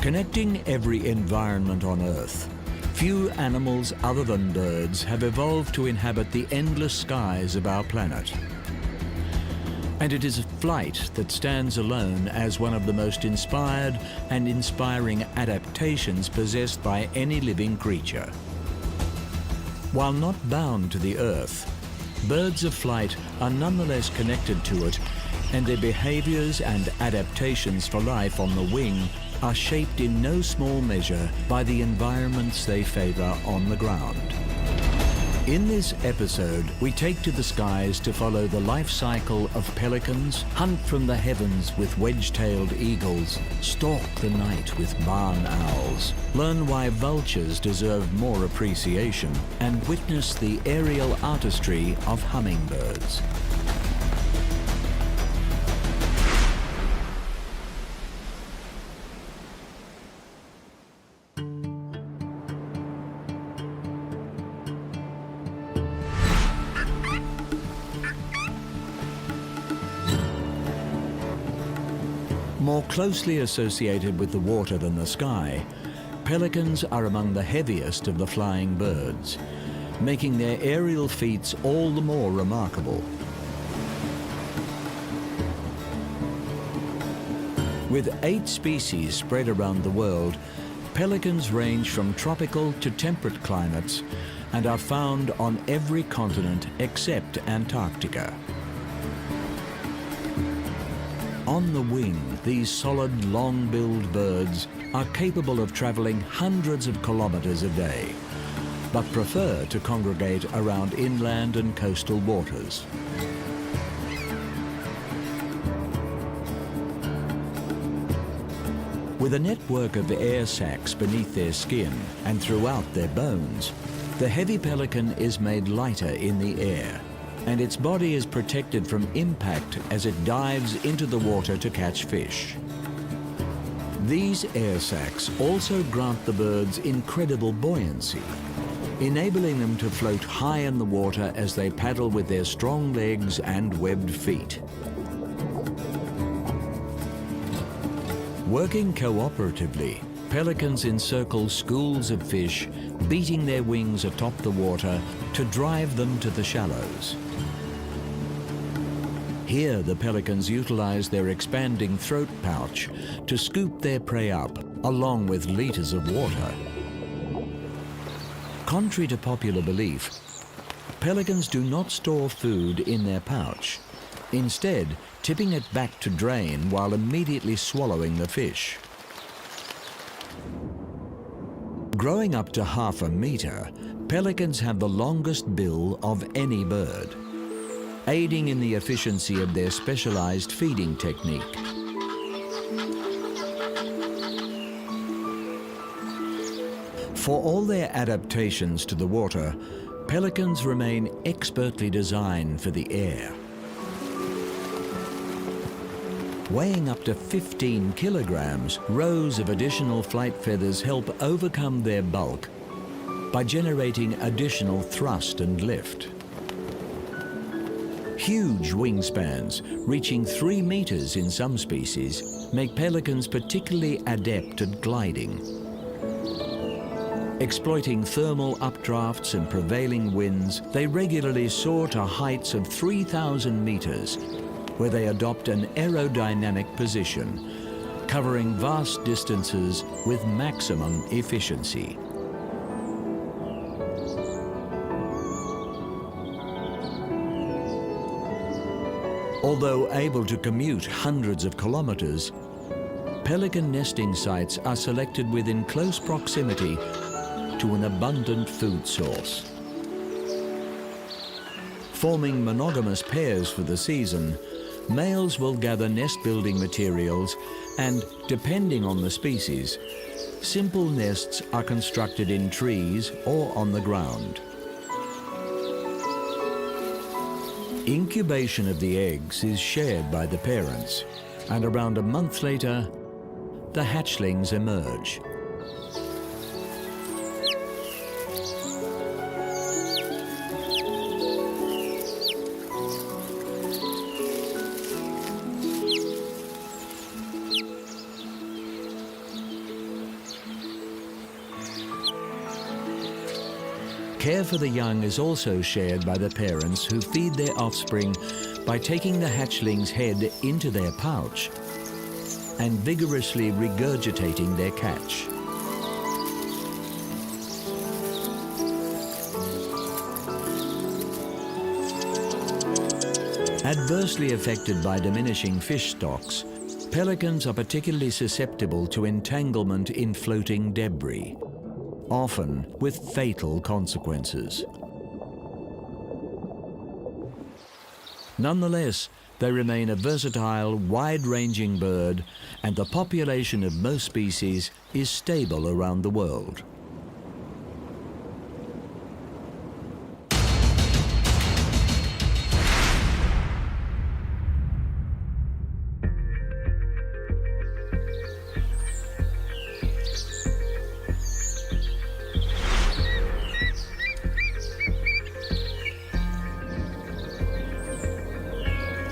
Connecting every environment on Earth, few animals other than birds have evolved to inhabit the endless skies of our planet. And it is flight that stands alone as one of the most inspired and inspiring adaptations possessed by any living creature. While not bound to the Earth, birds of flight are nonetheless connected to it, and their behaviors and adaptations for life on the wing are shaped in no small measure by the environments they favor on the ground. In this episode, we take to the skies to follow the life cycle of pelicans, hunt from the heavens with wedge-tailed eagles, stalk the night with barn owls, learn why vultures deserve more appreciation, and witness the aerial artistry of hummingbirds. More closely associated with the water than the sky, pelicans are among the heaviest of the flying birds, making their aerial feats all the more remarkable. With 8 species spread around the world, pelicans range from tropical to temperate climates and are found on every continent except Antarctica. On the wing, these solid, long-billed birds are capable of traveling hundreds of kilometers a day, but prefer to congregate around inland and coastal waters. With a network of air sacs beneath their skin and throughout their bones, the heavy pelican is made lighter in the air, and its body is protected from impact as it dives into the water to catch fish. These air sacs also grant the birds incredible buoyancy, enabling them to float high in the water as they paddle with their strong legs and webbed feet. Working cooperatively, pelicans encircle schools of fish, beating their wings atop the water to drive them to the shallows. Here, the pelicans utilize their expanding throat pouch to scoop their prey up, along with liters of water. Contrary to popular belief, pelicans do not store food in their pouch, instead tipping it back to drain while immediately swallowing the fish. Growing up to half a meter, pelicans have the longest bill of any bird, aiding in the efficiency of their specialized feeding technique. For all their adaptations to the water, pelicans remain expertly designed for the air. Weighing up to 15 kilograms, rows of additional flight feathers help overcome their bulk by generating additional thrust and lift. Huge wingspans, reaching 3 meters in some species, make pelicans particularly adept at gliding. Exploiting thermal updrafts and prevailing winds, they regularly soar to heights of 3,000 meters, where they adopt an aerodynamic position, covering vast distances with maximum efficiency. Although able to commute hundreds of kilometers, pelican nesting sites are selected within close proximity to an abundant food source. Forming monogamous pairs for the season, males will gather nest-building materials and, depending on the species, simple nests are constructed in trees or on the ground. Incubation of the eggs is shared by the parents, and around a month later, the hatchlings emerge. Care for the young is also shared by the parents, who feed their offspring by taking the hatchling's head into their pouch and vigorously regurgitating their catch. Adversely affected by diminishing fish stocks, pelicans are particularly susceptible to entanglement in floating debris, often with fatal consequences. Nonetheless, they remain a versatile, wide-ranging bird, and the population of most species is stable around the world.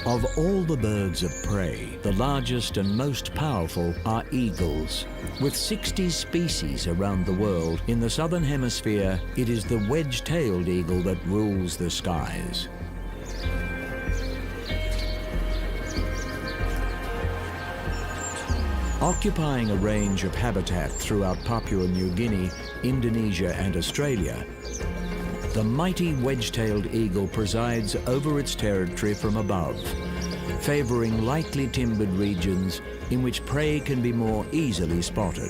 Of all the birds of prey, the largest and most powerful are eagles. With 60 species around the world, in the southern hemisphere, it is the wedge-tailed eagle that rules the skies. Occupying a range of habitat throughout Papua New Guinea, Indonesia and Australia, the mighty wedge-tailed eagle presides over its territory from above, favoring lightly timbered regions in which prey can be more easily spotted.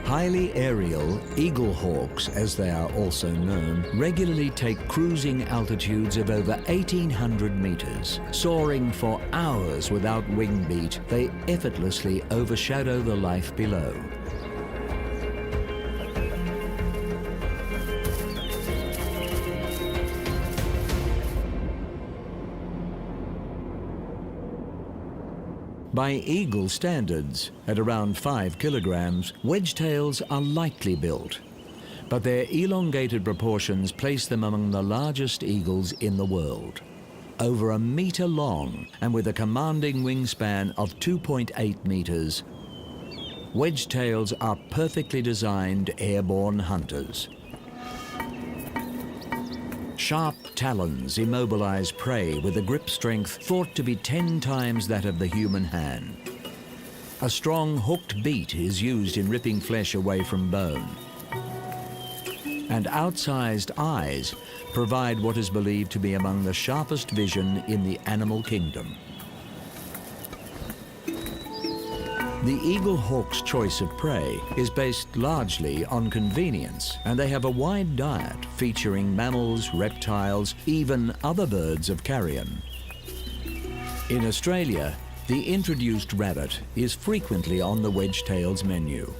Highly aerial eagle hawks, as they are also known, regularly take cruising altitudes of over 1,800 meters. Soaring for hours without wing beat, they effortlessly overshadow the life below. By eagle standards, at around 5 kilograms, wedge-tails are lightly built, but their elongated proportions place them among the largest eagles in the world. Over a meter long and with a commanding wingspan of 2.8 meters, wedge-tails are perfectly designed airborne hunters. Sharp talons immobilize prey with a grip strength thought to be 10 times that of the human hand. A strong hooked beak is used in ripping flesh away from bone. And outsized eyes provide what is believed to be among the sharpest vision in the animal kingdom. The eagle hawk's choice of prey is based largely on convenience, and they have a wide diet featuring mammals, reptiles, even other birds of carrion. In Australia, the introduced rabbit is frequently on the wedge-tail's menu.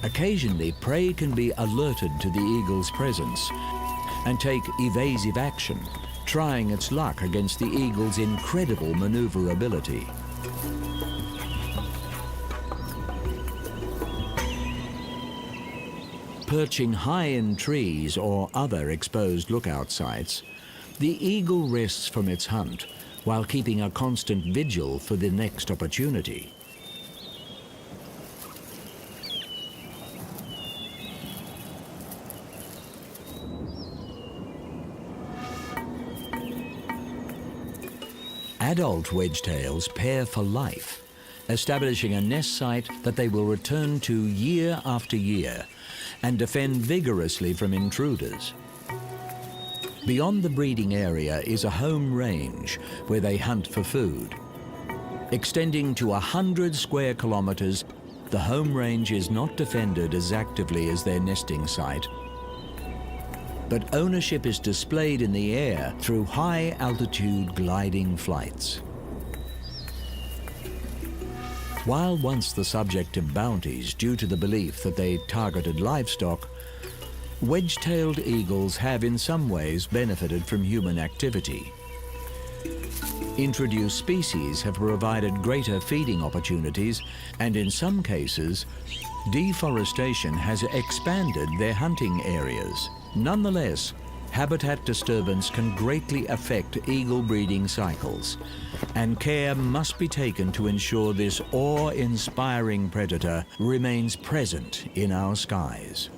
Occasionally, prey can be alerted to the eagle's presence and take evasive action, trying its luck against the eagle's incredible maneuverability. Perching high in trees or other exposed lookout sites, the eagle rests from its hunt while keeping a constant vigil for the next opportunity. Adult wedgetails pair for life, establishing a nest site that they will return to year after year and defend vigorously from intruders. Beyond the breeding area is a home range where they hunt for food. Extending to 100 square kilometers, the home range is not defended as actively as their nesting site, but ownership is displayed in the air through high-altitude gliding flights. While once the subject of bounties due to the belief that they targeted livestock, wedge-tailed eagles have in some ways benefited from human activity. Introduced species have provided greater feeding opportunities, and in some cases, deforestation has expanded their hunting areas. Nonetheless, habitat disturbance can greatly affect eagle breeding cycles, and care must be taken to ensure this awe-inspiring predator remains present in our skies.